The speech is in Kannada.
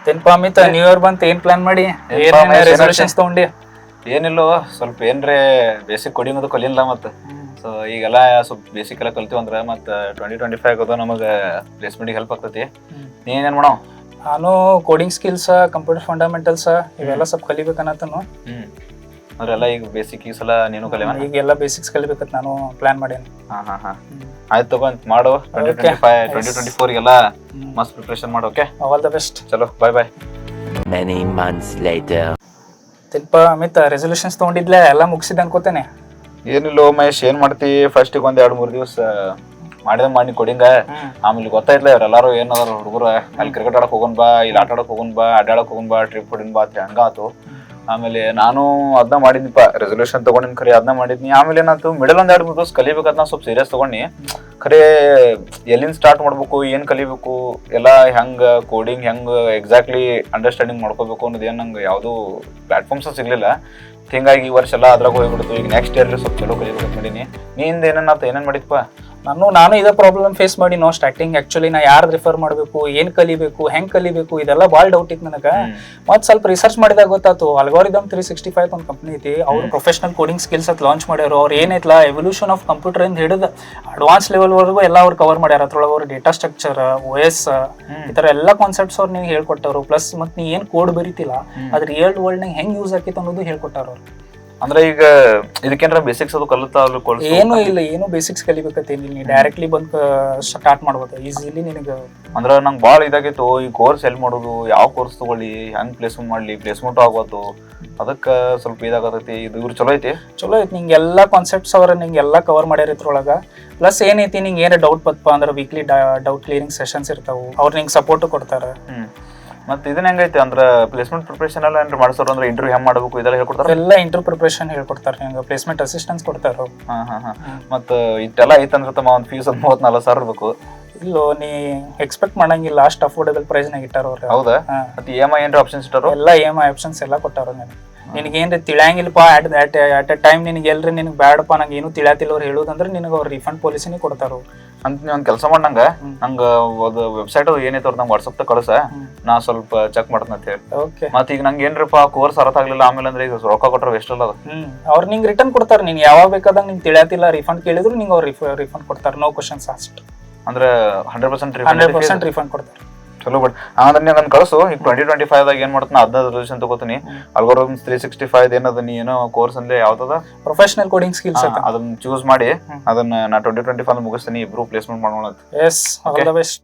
ತಿನ್ಪ ಅಮಿತ್, ನ್ಯೂ ಇಯರ್ ಬಂತ ಏನ್ ಪ್ಲಾನ್ ಮಾಡಿ, ರೆಸಲ್ಯೂಷನ್ಸ್ ತಗೊಂಡಿ? ಏನಿಲ್ಲೋ, ಸ್ವಲ್ಪ ಏನ್ರೆ ಬೇಸಿಕ್ ಕೋಡಿಂಗ್ ಅದು ಕಲಿಲ್ಲ ಮತ್ತ. ಸೊ ಈಗೆಲ್ಲ ಸ್ವಲ್ಪ ಬೇಸಿಕ್ ಎಲ್ಲ ಕಲ್ತೀವಿ ಅಂದ್ರೆ ಮತ್ತೆ 2025 ಅದು ನಮಗೆ ಪ್ಲೇಸ್ಮೆಂಟಿಗೆ ಹೆಲ್ಪ್ ಆಗ್ತೈತಿ. ನೀನೇನ್ ಮಾಡೋ? ನಾನು ಕೋಡಿಂಗ್ ಸ್ಕಿಲ್ಸ್, ಕಂಪ್ಯೂಟರ್ ಫಂಡಮೆಂಟಲ್ಸ್ ಇವೆಲ್ಲ ಸ್ವಲ್ಪ ಕಲಿಬೇಕನ್ನತನು. ಅದ್ರೆಲ್ಲ ಈಗ ಬೇಸಿಕ್ ಈ ಸಲ ನೀನು ಕಲಿಯೋಣ. ಈಗೆಲ್ಲ ಬೇಸಿಕ್ಸ್ ಕಲಿಬೇಕಂತ ನಾನು ಪ್ಲಾನ್ ಮಾಡೇನಿ. ಆಯ್ತು ತಗೊಂಡ್ ಮಾಡು. 2024 ಗೆಲ್ಲ ಮಸ್ತ್ ಪ್ರಿಪರೇಷನ್ ಮಾಡು. Okay, all the best. ಚಲೋ, bye bye. Many months later. ತಿನ್ಪ ಅಮಿತ್, ರೆಸಲ್ಯೂಷನ್ಸ್ ತಗೊಂಡಿದ್ಲೆ ಎಲ್ಲ ಮುಗಿಸಿದ್ ಅನ್ಕೋತೇನೆ. ಏನಿಲ್ಲ ಮಹೇಶ್, ಏನ್ ಮಾಡ್ತಿ, ಫಸ್ಟಿಗೆ ಒಂದ್ 2-3 ದಿವಸ ಮಾಡಿ ಕೊಡಿಂಗ. ಆಮೇಲೆ ಗೊತ್ತಾಯ್ತಲ್ಲ ಇವ್ರೆಲ್ಲಾರು ಏನದಾರ ಹುಡುಗರು ಅಲ್ಲಿ ಕ್ರಿಕೆಟ್ ಆಡಕ್ ಹೋಗೋನ್ ಬಾ, ಇಲ್ಲಿ ಆಟ ಆಡಕ್ ಹೋಗೋನ್ ಬಾ, ಅಡ್ಡಾಡಕ್ ಹೋಗೋನ್ ಬಾ, ಟ್ರಿಪ್ ಹೊಡಿನ್ ಬಾ ಅಂತ ಹಂಗಾತು. ಆಮೇಲೆ ನಾನು ಅದನ್ನ ಮಾಡಿದ್ನಿಪ್ಪ, ರೆಸಲ್ಯೂಷನ್ ತಗೊಂಡಿನಿ ಖರೆ, ಅದನ್ನ ಮಾಡಿದ್ನಿ. ಆಮೇಲೆ ಏನಾಯ್ತು, ಮಿಡಲ್ ಒಂದ್ 2-3 ದಿವಸ ಕಲಿಬೇಕಂತ ನಾ ಸ್ವಲ್ಪ ಸೀರಿಯಸ್ ತಗೊಂಡಿ. ಖರೆ ಎಲ್ಲಿಂದ ಸ್ಟಾರ್ಟ್ ಮಾಡ್ಬೇಕು, ಏನ್ ಕಲಿಬೇಕು, ಎಲ್ಲ ಹೆಂಗ ಕೋಡಿಂಗ್ ಹೆಂಗ್ ಎಕ್ಸಾಕ್ಟ್ಲಿ ಅಂಡರ್ಸ್ಟ್ಯಾಂಡಿಂಗ್ ಮಾಡ್ಕೋಬೇಕು ಅನ್ನೋದು ಏನ್ ನಂಗೆ ಯಾವ್ದು ಪ್ಲಾಟ್ಫಾರ್ಮ್ಸ್ ಸಿಗ್ಲಿಲ್ಲ. ಹಿಂಗಾಗಿ ಈ ವರ್ಷ ಎಲ್ಲ ಅದ್ರಾಗ ಹೋಗ್ಬಿಡ್ತು. ಈಗ ನೆಕ್ಸ್ಟ್ ಇಯರ್ ಸ್ವಲ್ಪ ಚಲೋ ಕಲಿಬೇಕು ಮಾಡೀನಿ. ನೀಂದ ಏನೇನ್ ಮಾಡಿದ್ಪ? ನಾನು ಇದೇ ಪ್ರಾಬ್ಲಮ್ ಫೇಸ್ ಮಾಡಿ ನೋ ಸ್ಟಾರ್ಟಿಂಗ್. ಆಕ್ಚುಲಿ ನಾ ಯಾರು ರಿಫರ್ ಮಾಡಬೇಕು, ಏನ್ ಕಲಿಬೇಕು, ಹೆಂಗ್ ಕಲಿಬೇಕು, ಇದೆಲ್ಲ ಭಾಳ ಡೌಟ್ ಇತ್ತು ನನಗೆ. ಮತ್ತೆ ಸ್ವಲ್ಪ ರಿಸರ್ಚ್ ಮಾಡಿದಾಗ ಗೊತ್ತಾಯ್ತು, ಅಲ್ಗಾರಿದಮ್ 365 ಒಂದು ಕಂಪ್ನಿ ಐತಿ. ಅವ್ರು ಪ್ರೊಫೆಷನಲ್ ಕೋಡಿಂಗ್ ಸ್ಕಿಲ್ಸ್ ಅಂತ ಲಾಂಚ್ ಮಾಡ್ಯಾರ. ಅವ್ರು ಏನೈತಲ್ಲ ಎವಲ್ಯೂಷನ್ ಆಫ್ ಕಂಪ್ಯೂಟರ್ ಇಂದ ಹಿಡಿದು ಅಡ್ವಾನ್ಸ್ ಲೆವೆಲ್ ವರೆಗೂ ಎಲ್ಲ ಅವ್ರು ಕವರ್ ಮಾಡ್ಯಾರ. ಅದ್ರೊಳಗೆ ಅವ್ರು ಡೇಟಾ ಸ್ಟ್ರಕ್ಚರ್, OS ಈ ತರ ಎಲ್ಲ ಕಾನ್ಸೆಪ್ಟ್ಸ್ ಅವ್ರು ನಿಮ್ಗೆ ಹೇಳ್ಕೊಟ್ಟವ್ರು. ಪ್ಲಸ್ ಮತ್ತೆ ನೀ ಏನ್ ಕೋಡ್ ಬರೀತಿಲ್ಲ ಅದ್ ರಿಯಲ್ ವರ್ಲ್ಡ್ ನಾಗ ಹೆಂಗ್ ಯೂಸ್ ಆಕಿತ್ತು ಅನ್ನೋದು ಹೇಳ್ಕೊಟ್ಟಾರ ಅವ್ರು. ಅಂದ್ರೆ ಈಗ ಇದಕ್ಕೇನ್ರ ಬೇಸಿಕ್ಸ್ ಅದು ಕಲಿತಾ? ಏನು ಇಲ್ಲ, ಏನು ಬೇಸಿಕ್ಸ್ ಕಲಿಬೇಕತ್ತೇನಿಲ್ಲ. ನೀ ಡೈರೆಕ್ಟ್ಲಿ ಬಂದು ಸ್ಟಾರ್ಟ್ ಮಾಡ್ಬೋದು ಈಸಿಲಿ ನಿನಗೆ. ಅಂದ್ರೆ ನಂಗೆ ಭಾಳ ಇದಾಗಿತ್ತು, ಈ ಕೋರ್ಸ್ ಎಲ್ಲಿ ಮಾಡೋದು, ಯಾವ ಕೋರ್ಸ್ ತಗೊಳ್ಳಿ, ಹೆಂಗ್ ಪ್ಲೇಸ್ಮೆಂಟ್ ಮಾಡ್ಲಿ, ಪ್ಲೇಸ್ಮೆಂಟ್ ಆಗೋದು, ಅದಕ್ಕೆ ಸ್ವಲ್ಪ ಇದಾಗತೈತಿ. ಇದು ಇವ್ರು ಚಲೋ ಐತಿ ನಿಂಗೆ ಎಲ್ಲ ಕಾನ್ಸೆಪ್ಟ್ಸ್ ಅವ್ರ ನಿಂಗೆಲ್ಲ ಕವರ್ ಮಾಡ್ಯಾರ ಇದ್ರೊಳಗ. ಪ್ಲಸ್ ಏನೈತಿ, ನಿಂಗೆ ಏನೇ ಡೌಟ್ ಬತ್ತಪ್ಪ ಅಂದ್ರೆ ವೀಕ್ಲಿ ಡೌಟ್ ಕ್ಲಿಯರಿಂಗ್ ಸೆಷನ್ಸ್ ಇರ್ತಾವು, ಅವ್ರು ನಿಂಗೆ ಸಪೋರ್ಟ್ ಕೊಡ್ತಾರ. ಮತ್ತೆ ಇದನ್ನ ಹೆಂಗೈತಿ ಅಂದ್ರೆ ಪ್ಲೇಸ್ಮೆಂಟ್ ಪ್ರಿಪರೇಷನ್ ಎಲ್ಲ ಏನ್ರಿ ಮಾಡ್ಸೋರು ಅಂದ್ರೆ ಇಂಟರ್ವ್ಯೂ ಹೆಂಗ್ ಮಾಡಬೇಕು ಇದೆಲ್ಲ ಹೇಳ್ಕೊಡ್ತಾರೆ? ಎಲ್ಲ ಇಂಟರ್ವ್ಯೂ ಪ್ರಿಪರೇಷನ್ ಹೇಳ್ಕೊಡ್ತಾರೆ. ನಿಂಗೆ ಪ್ಲೇಸ್ಮೆಂಟ್ ಅಸಿಸ್ಟೆನ್ಸ್ ಕೊಡ್ತಾರ. ಮತ್ತೆ ಇಷ್ಟೆಲ್ಲ ಐತಂದ್ರೆ ತಮ್ಮ ಒಂದು ಫೀಸ್ 34,000 ಇರ್ಬೇಕು. ಇಲ್ಲೋ, ನೀ ಎಕ್ಸ್ಪೆಕ್ಟ್ ಮಾಡಂಗಿಲ್ಲ, ಅಷ್ಟು ಅಫೋರ್ಡಬಲ್ ಪ್ರೈಸ್ ನಾಗ ಇಟ್ಟಾರ ಅವ್ರು. ಹೌದಾ? ಮತ್ತೆ EMI ಏನ್ರ ಆಪ್ಷನ್ಸ್ ಇಟ್ಟಾರ? ಎಲ್ಲ EMI ಆಪ್ಷನ್ಸ್ ಎಲ್ಲ ಕೊಟ್ಟಾರ. ನಿನಗೆ ಏನ್ರಿ ತಿಳಿಯಂಗಿಲ್ಲಪ್ಪ ಅಟ್ ಎ ಟೈಮ್, ನಿನಗೆ ಎಲ್ರಿ ನಿನಗೆ ಬ್ಯಾಡಪ್ಪ ನಂಗೆ ಏನು ತಿಳಿಯತಿಲ್ಲ ಅವ್ರು ಹೇಳೋದಂದ್ರೆ ನಿನಗೆ ಅವ್ರು ರಿಫಂಡ್ ಪಾಲಿಸಿನೇ ಕೊಡ್ತಾರ. ಅಂತ ನೀವು ಒಂದು ಕೆಲಸ ಮಾಡಿ ನಂಗೆ ಒಂದು ವೆಬ್ಸೈಟ್ ಏನೈತೆ ಅವ್ರು ನಂಗೆ ವಾಟ್ಸಪ್ ಕಳಿಸ, ನಾ ಸ್ವಲ್ಪ ಚೆಕ್ ಮಾಡ್ತೀನಿ ಅಂತ ಹೇಳಿ. ಓಕೆ. ಮತ್ತೆ ಈಗ ನಂಗೆ ಏನ್ರಪ್ಪ ಕೋರ್ಸ್ ಅರ್ಥ ಆಗ್ಲಿಲ್ಲ ಆಮೇಲೆ ಅಂದ್ರೆ ಈಗ ರೊಕ್ಕ ಕೊಟ್ಟರೆ ವೆಸ್ಟ್ ಅಲ್ಲ? ಅವ್ರು ನಿಂಗೆ ರಿಟರ್ನ್ ಕೊಡ್ತಾರೆ. ನೀನು ಯಾವಾಗ ಬೇಕಾದಾಗ ನಿಂಗೆ ತಿಳಿಯತಿಲ್ಲ ರಿಫಂಡ್ ಕೇಳಿದ್ರು ನಿಂಗೆ ಅವ್ರು ರಿಫಂಡ್ ಕೊಡ್ತಾರೆ. No questions asked. ಅಂದ್ರೆ 100% ರಿಫಂಡ್ ಕೊಡ್ತಾರೆ. ಚಲೋ. ಬಟ್ ಅಂದ್ರೆ ನೀವು ನನ್ನ ಕಳಿಸು. ಈಗ 2025 ಏನ್ ಮಾಡ್ತಾನೆ 15 ರೆಸಲ್ಯೂಷನ್ ತಗೋತೀನಿ. ಅಲ್ಗಾರಿದಮ್ಸ್ 365 ಏನದ, ನೀ ಏನೋ ಕೋರ್ಸ್ ಅಂದ್ರೆ ಯಾವ್ದದ ಪ್ರೊಫೆಷನಲ್ ಕೋಡಿಂಗ್ ಸ್ಕಿಲ್ಸ್ ಅದನ್ನ ಚೂಸ್ ಮಾಡಿ ಅದನ್ನ ನಾ 2025 ಮುಗಿಸ್ತೀನಿ. ಇಬ್ರು ಪ್ಲೇಸ್ಮೆಂಟ್ ಮಾಡೋಣ. Yes, all the best.